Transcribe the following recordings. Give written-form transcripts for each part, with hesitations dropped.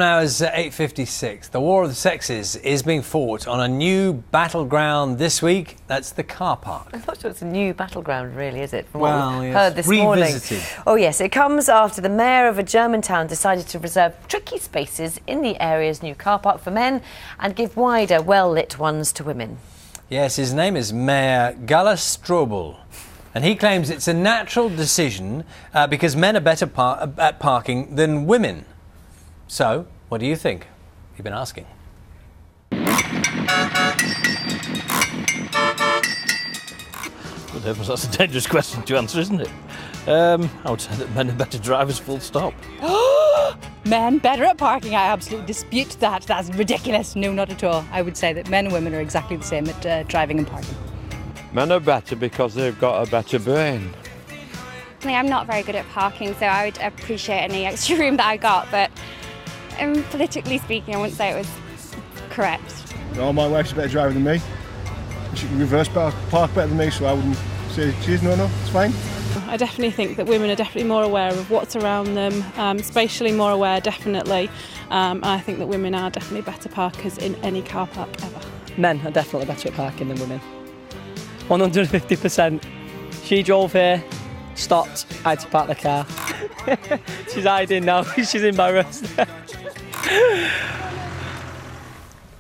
Now is 8:56. The war of the sexes is being fought on a new battleground this week. That's the car park. I'm not sure it's a new battleground, really, is it? From well, what we've yes. heard this Revisited. morning. Oh, yes. It comes after the mayor of a German town decided to reserve tricky spaces in the area's new car park for men and give wider, well-lit ones to women. Yes, his name is Mayor Gala Strobel. And he claims it's a natural decision because men are better at parking than women. So, what do you think? You've been asking. Good heavens, that's a dangerous question to answer, isn't it? I would say that men are better drivers, full stop. Men better at parking? I absolutely dispute that. That's ridiculous. No, not at all. I would say that men and women are exactly the same at driving and parking. Men are better because they've got a better brain. I'm not very good at parking, so I would appreciate any extra room that I got, but politically speaking, I wouldn't say it was correct. No, my wife's a better driver than me. She can reverse park better than me, so I wouldn't say she's no, it's fine. I definitely think that women are definitely more aware of what's around them, spatially more aware, definitely. And I think that women are definitely better parkers in any car park ever. Men are definitely better at parking than women. 150%. She drove here, stopped, I had to park the car. She's hiding now, she's embarrassed.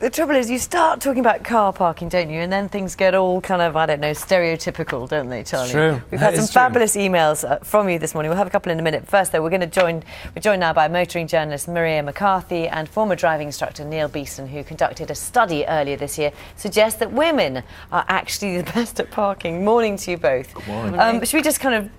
The trouble is, you start talking about car parking, don't you? And then things get all kind of, I don't know, stereotypical, don't they, Charlie? It's true. We've had some fabulous emails from you this morning. We'll have a couple in a minute. First, though, we're joined now by motoring journalist Maria McCarthy and former driving instructor Neil Beeson, who conducted a study earlier this year, suggests that women are actually the best at parking. Morning to you both. Good morning. Should we just kind of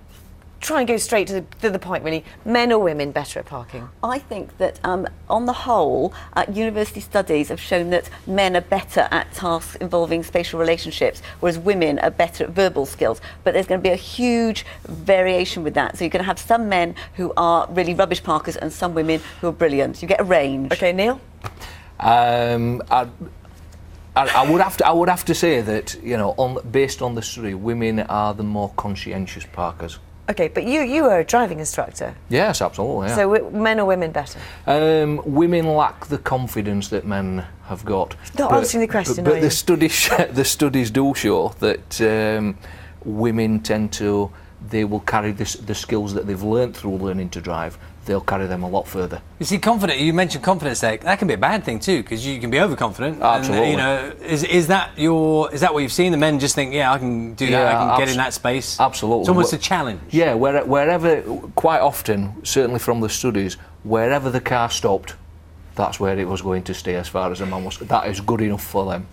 try and go straight to the point, really? Men or women better at parking? I think that on the whole, university studies have shown that men are better at tasks involving spatial relationships, whereas women are better at verbal skills. But there's going to be a huge variation with that. So you're going to have some men who are really rubbish parkers and some women who are brilliant. You get a range. OK, Neil? I would have to say that, you know, based on the study, women are the more conscientious parkers. OK, but you are a driving instructor. Yes, absolutely. Yeah. So men or women better? Women lack the confidence that men have got. Not answering the question, but the studies do show that women tend to, they will carry the skills that they've learnt through learning to drive. They'll carry them a lot further. You see, you mentioned confidence there. That can be a bad thing too, because you can be overconfident. Absolutely. And, you know, is that what you've seen? The men just think, yeah, I can do that. I can get in that space. Absolutely. It's almost a challenge. Yeah, wherever, quite often, certainly from the studies, wherever the car stopped, that's where it was going to stay. As far as a man was, that is good enough for them.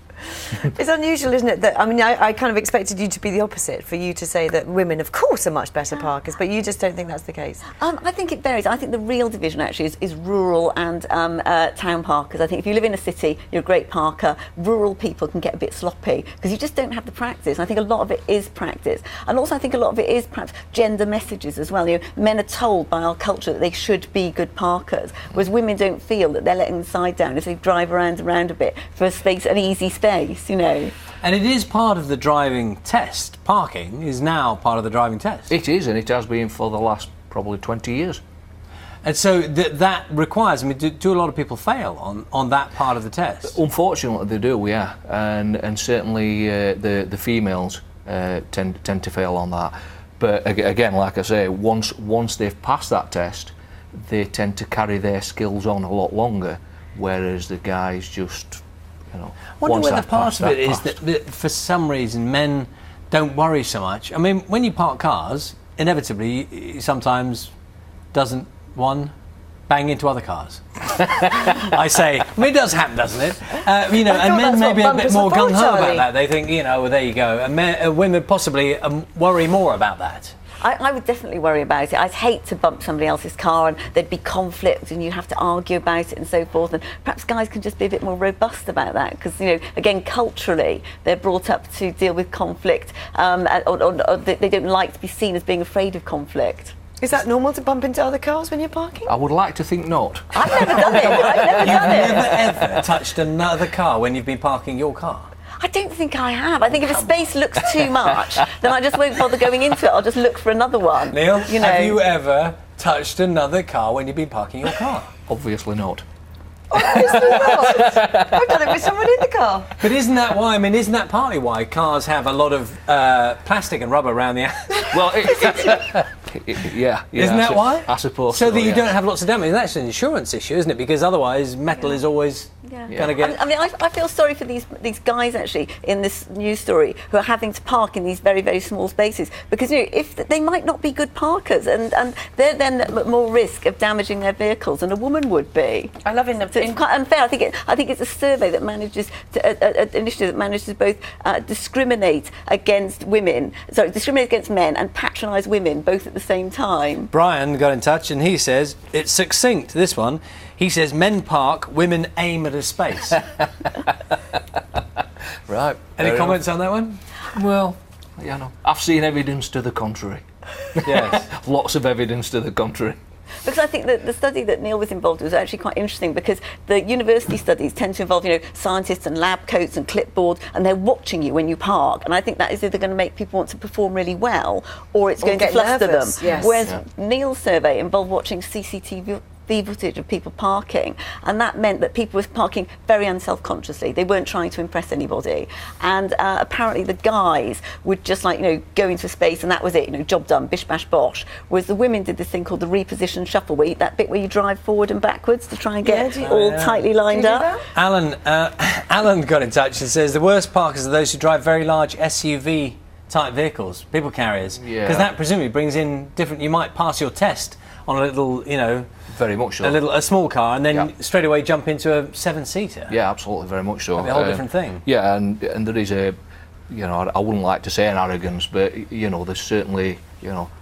It's unusual, isn't it? That, I mean, I kind of expected you to be the opposite, for you to say that women, of course, are much better parkers, but you just don't think that's the case. I think it varies. I think the real division actually is rural and town parkers. I think if you live in a city, you're a great parker. Rural people can get a bit sloppy because you just don't have the practice. And I think a lot of it is practice. And also I think a lot of it is perhaps gender messages as well. You know, men are told by our culture that they should be good parkers, whereas women don't feel that they're letting the side down if they drive around a bit for a space, an easy space. You know. And it is part of the driving test. Parking is now part of the driving test. It is, and it has been for the last probably 20 years. And so that requires, I mean, do a lot of people fail on that part of the test? Unfortunately, they do, yeah. And certainly the females tend to fail on that. But again, like I say, once they've passed that test, they tend to carry their skills on a lot longer, whereas the guys just, you know, I wonder whether part of it is that for some reason men don't worry so much. I mean, when you park cars, inevitably sometimes doesn't one bang into other cars? I say, I mean, it does happen, doesn't it? You know, and men may be a bit more gung-ho about that. They think, you know, well, there you go. And women possibly worry more about that. I would definitely worry about it. I'd hate to bump somebody else's car and there'd be conflict and you have to argue about it and so forth. And perhaps guys can just be a bit more robust about that because, you know, again, culturally, they're brought up to deal with conflict or they don't like to be seen as being afraid of conflict. Is that normal to bump into other cars when you're parking? I would like to think not. I've never done it. I've never ever touched another car when you've been parking your car? I don't think I have. I think if a space looks too much, then I just won't bother going into it. I'll just look for another one. Neil, have you ever touched another car when you've been parking your car? Obviously not. Obviously not. I've done it with someone in the car. But isn't that why? I mean, isn't that partly why cars have a lot of plastic and rubber around the? Well, yeah. Isn't that why? I suppose so. That you yeah. don't have lots of damage. That's an insurance issue, isn't it? Because otherwise, metal is always going to get. I mean, I feel sorry for these guys actually in this news story who are having to park in these very, very small spaces because if they might not be good parkers and they're then at more risk of damaging their vehicles than a woman would be. I love so it's quite unfair. I think it's a survey that manages an initiative that manages to both discriminate against men and patronise women both at the same time. Brian got in touch and he says it's succinct. This one, he says men park, women aim at a space. Right. Any comments on that one? Well, I've seen evidence to the contrary. Yes. Lots of evidence to the contrary. Because I think that the study that Neil was involved in was actually quite interesting because the university studies tend to involve, scientists and lab coats and clipboard, and they're watching you when you park. And I think that is either going to make people want to perform really well or it's going to fluster nervous, them. yes. Whereas Neil's survey involved watching CCTV footage of people parking, and that meant that people were parking very unself-consciously. They weren't trying to impress anybody, and apparently the guys would just go into a space and that was it, job done, bish bash bosh. Whereas the women did this thing called the reposition shuffle, that bit where you drive forward and backwards to try and get all tightly lined up. Alan got in touch and says the worst parkers are those who drive very large SUV type vehicles, people carriers, because that presumably brings in different. You might pass your test on a little, very much so. A small car, and then straight away jump into a 7-seater. Yeah, absolutely, very much so. That'd be a whole different thing. Yeah, and there is a, I wouldn't like to say an arrogance, but there's certainly,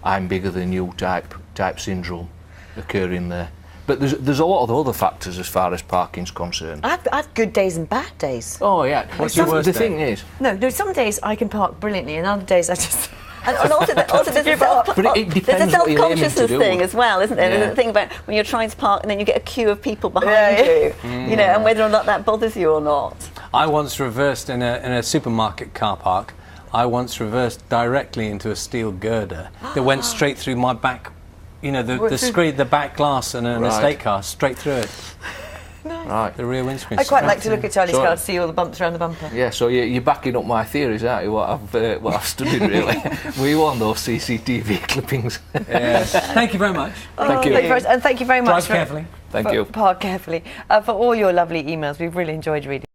I'm bigger than you type syndrome occurring there. But there's a lot of other factors as far as parking's concerned. I've had good days and bad days. Oh yeah. What's your worst day? The thing is, no. Some days I can park brilliantly, and other days I just. And also there's a self-consciousness thing as well, isn't there? There's a thing about when you're trying to park and then you get a queue of people behind you, and whether or not that bothers you or not. I once reversed in a supermarket car park. I once reversed directly into a steel girder that went straight through my back. The back glass in an estate car, straight through it. Nice. Right. The rear windscreen. I quite like to look at Charlie's car to see all the bumps around the bumper. Yeah, so you're backing up my theories, aren't you? What I've studied really. Were you on those CCTV clippings? Yes. Thank you very much. Thank you. And thank you very much. Drive carefully. Thank you. Park carefully. For all your lovely emails, we've really enjoyed reading.